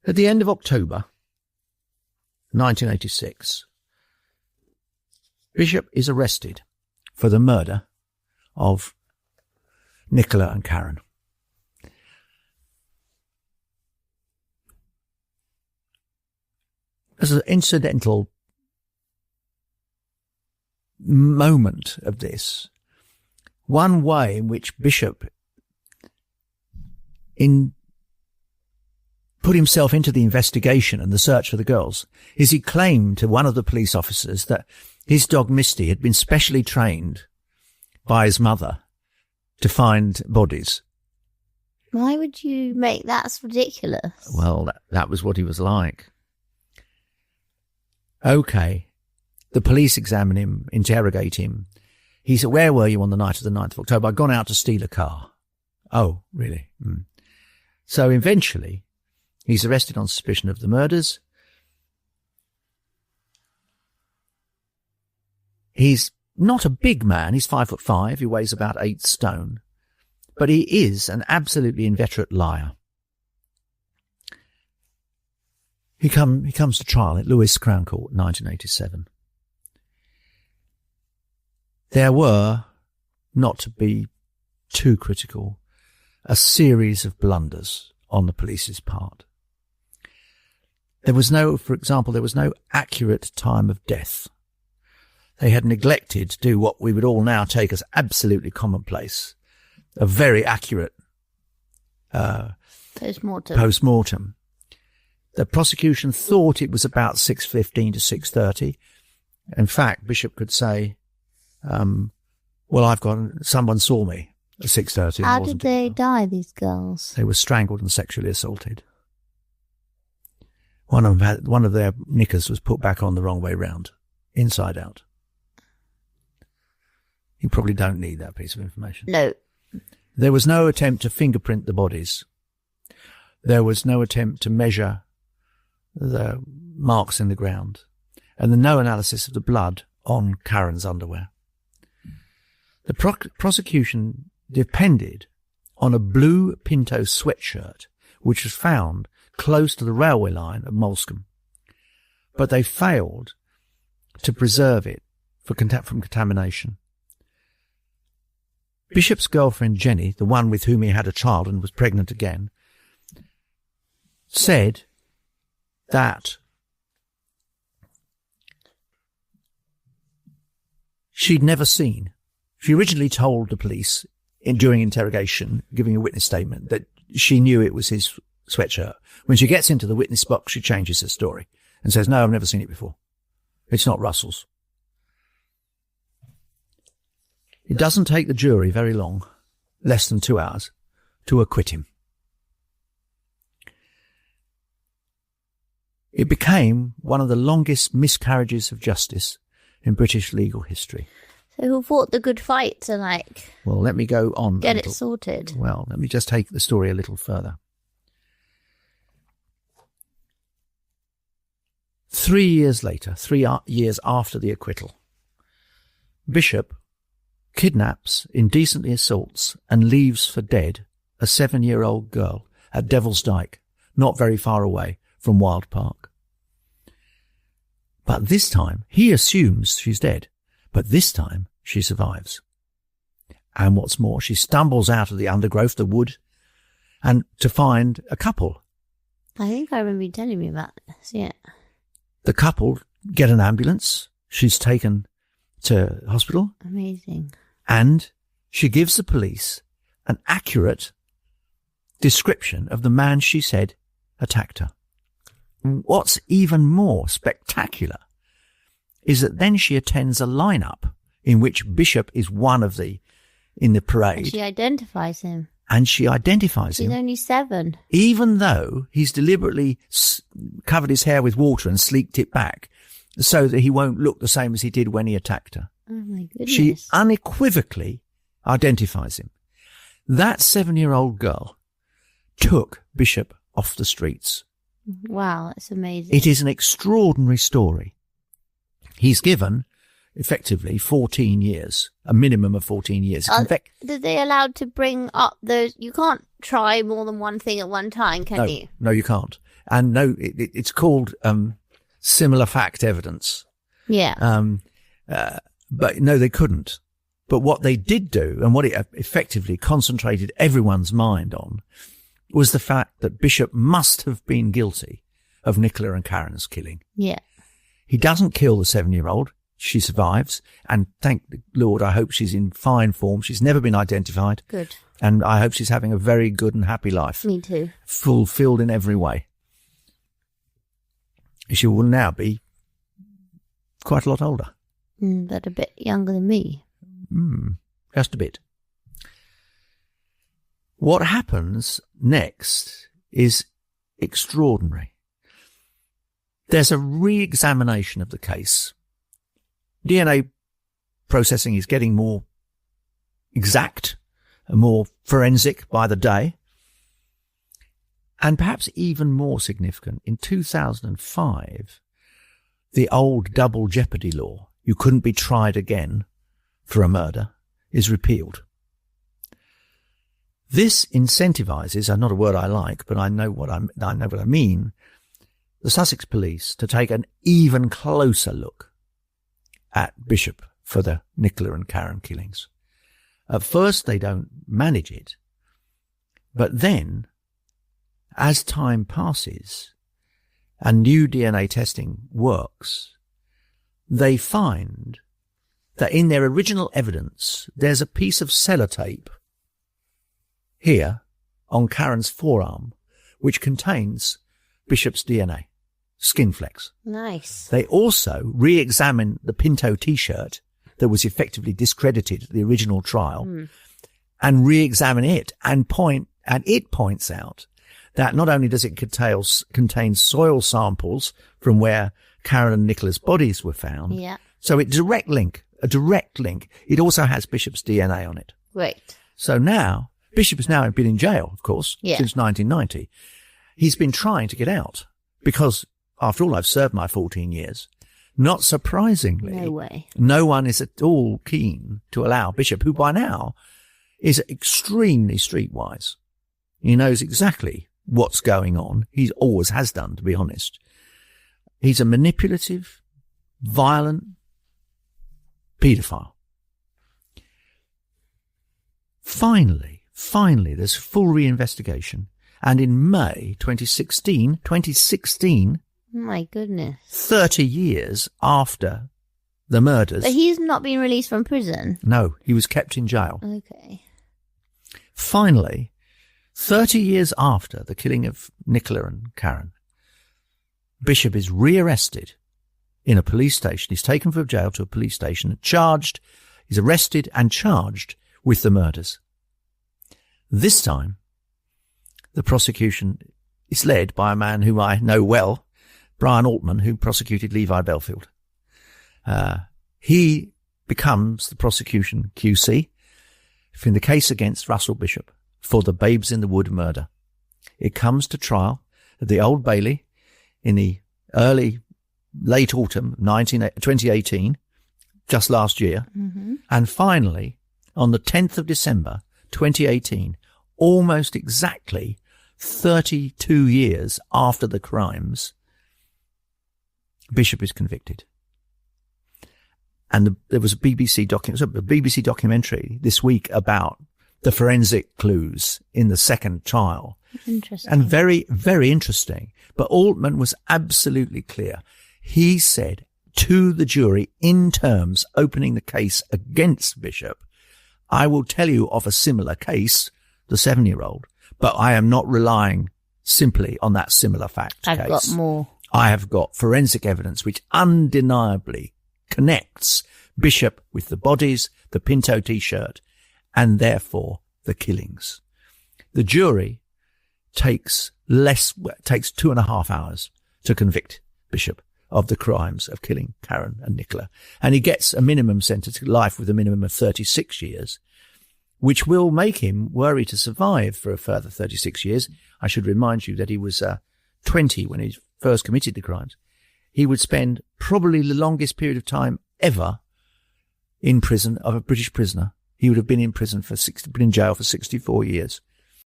At the end of October 1986, Bishop is arrested for the murder of Nicola and Karen. As an incidental moment of this, one way in which Bishop put himself into the investigation and the search for the girls is he claimed to one of the police officers that his dog Misty had been specially trained by his mother to find bodies. Why would you make that? That's ridiculous. Well, that was what he was like. Okay. The police examine him, interrogate him. He said, where were you on the night of the 9th of October? I'd gone out to steal a car. Oh, really? So eventually, he's arrested on suspicion of the murders. He's not a big man. He's 5'5". He weighs about 8 stone. But he is an absolutely inveterate liar. He comes to trial at Lewes Crown Court, 1987. There were, not to be too critical, a series of blunders on the police's part. For example, there was no accurate time of death. They had neglected to do what we would all now take as absolutely commonplace, a very accurate post-mortem. The prosecution thought it was about 6:15 to 6:30. In fact, Bishop could say, someone saw me at 6:30. How did they die, these girls? They were strangled and sexually assaulted. One of their knickers was put back on the wrong way round, inside out. You probably don't need that piece of information. No. There was no attempt to fingerprint the bodies. There was no attempt to measure the marks in the ground. And no analysis of the blood on Karen's underwear. The prosecution depended on a blue Pinto sweatshirt, which was found close to the railway line of Molescombe. But they failed to preserve it from contamination. Bishop's girlfriend Jenny, the one with whom he had a child and was pregnant again, said that she'd never seen. She originally told the police during interrogation, giving a witness statement, that she knew it was his sweatshirt. When she gets into the witness box, she changes her story and says, no, I've never seen it before. It's not Russell's. It doesn't take the jury very long, less than 2 hours, to acquit him. It became one of the longest miscarriages of justice in British legal history. So who fought the good fight to, Well, let me go on. Get it sorted. Well, let me just take the story a little further. 3 years later, 3 years after the acquittal, Bishop kidnaps, indecently assaults, and leaves for dead a 7-year-old girl at Devil's Dyke, not very far away from Wild Park. But this time, he assumes she's dead, but this time she survives. And what's more, she stumbles out of the undergrowth, the wood, and to find a couple. I think I remember you telling me about this, yeah. The couple get an ambulance. She's taken to hospital. Amazing. And she gives the police an accurate description of the man she said attacked her. What's even more spectacular is that then she attends a lineup in which Bishop is one of in the parade. And she identifies him. He's only 7. Even though he's deliberately covered his hair with water and sleeked it back so that he won't look the same as he did when he attacked her. Oh my goodness. She unequivocally identifies him. That 7-year-old girl took Bishop off the streets. Wow, that's amazing. It is an extraordinary story. He's given, effectively, 14 years, a minimum of 14 years. Are they allowed to bring up those? You can't try more than one thing at one time, can you? No, you can't. And no, it's called similar fact evidence. Yeah. But no, they couldn't. But what they did do, and what it effectively concentrated everyone's mind on, was the fact that Bishop must have been guilty of Nicola and Karen's killing. Yeah. He doesn't kill the 7-year-old. She survives. And thank the Lord, I hope she's in fine form. She's never been identified. Good. And I hope she's having a very good and happy life. Me too. Fulfilled in every way. She will now be quite a lot older. But a bit younger than me. Just a bit. What happens next is extraordinary. There's a re-examination of the case. DNA processing is getting more exact and more forensic by the day. And perhaps even more significant, in 2005, the old double jeopardy law, you couldn't be tried again for a murder, is repealed. This incentivizes, not a word I like, but I know what I mean, the Sussex police to take an even closer look at Bishop for the Nicola and Karen killings. At first they don't manage it, but then, as time passes and new DNA testing works, they find that in their original evidence, there's a piece of sellotape here on Karen's forearm, which contains Bishop's DNA, skin flecks. Nice. They also re-examine the Pinto T-shirt that was effectively discredited at the original trial and re-examine it, and it points out that not only does it contain soil samples from where Karen and Nicola's bodies were found, so a direct link. It also has Bishop's DNA on it. Great. So now, Bishop has now been in jail, of course, since 1990. He's been trying to get out because, after all, I've served my 14 years. Not surprisingly, No way. No one is at all keen to allow Bishop, who by now is extremely streetwise. He knows exactly what's going on. He always has done, to be honest. He's a manipulative, violent paedophile. Finally, there's full reinvestigation. And in May 2016, My goodness. 30 years after the murders. But he's not been released from prison? No, he was kept in jail. Okay. Finally, 30 years after the killing of Nicola and Karen, Bishop is rearrested in a police station. He's taken from jail to a police station, he's arrested and charged with the murders. This time, the prosecution is led by a man whom I know well, Brian Altman, who prosecuted Levi Belfield. He becomes the prosecution QC in the case against Russell Bishop for the Babes in the Wood murder. It comes to trial at the Old Bailey in the late autumn 2018, just last year. And finally, on the 10th of December 2018, almost exactly 32 years after the crimes, Bishop is convicted. And there was a BBC documentary this week about the forensic clues in the second trial. Interesting. And very, very interesting. But Altman was absolutely clear. He said to the jury in terms opening the case against Bishop, I will tell you of a similar case, the 7-year-old, but I am not relying simply on that similar fact case. I've got more. I have got forensic evidence which undeniably connects Bishop with the bodies, the Pinto T-shirt, and therefore the killings. The jury takes 2.5 hours to convict Bishop of the crimes of killing Karen and Nicola. And he gets a minimum sentence, life with a minimum of 36 years, which will make him worry to survive for a further 36 years. I should remind you that he was 20 when he first committed the crimes. He would spend probably the longest period of time ever in prison of a British prisoner. He would have been in prison been in jail for 64 years.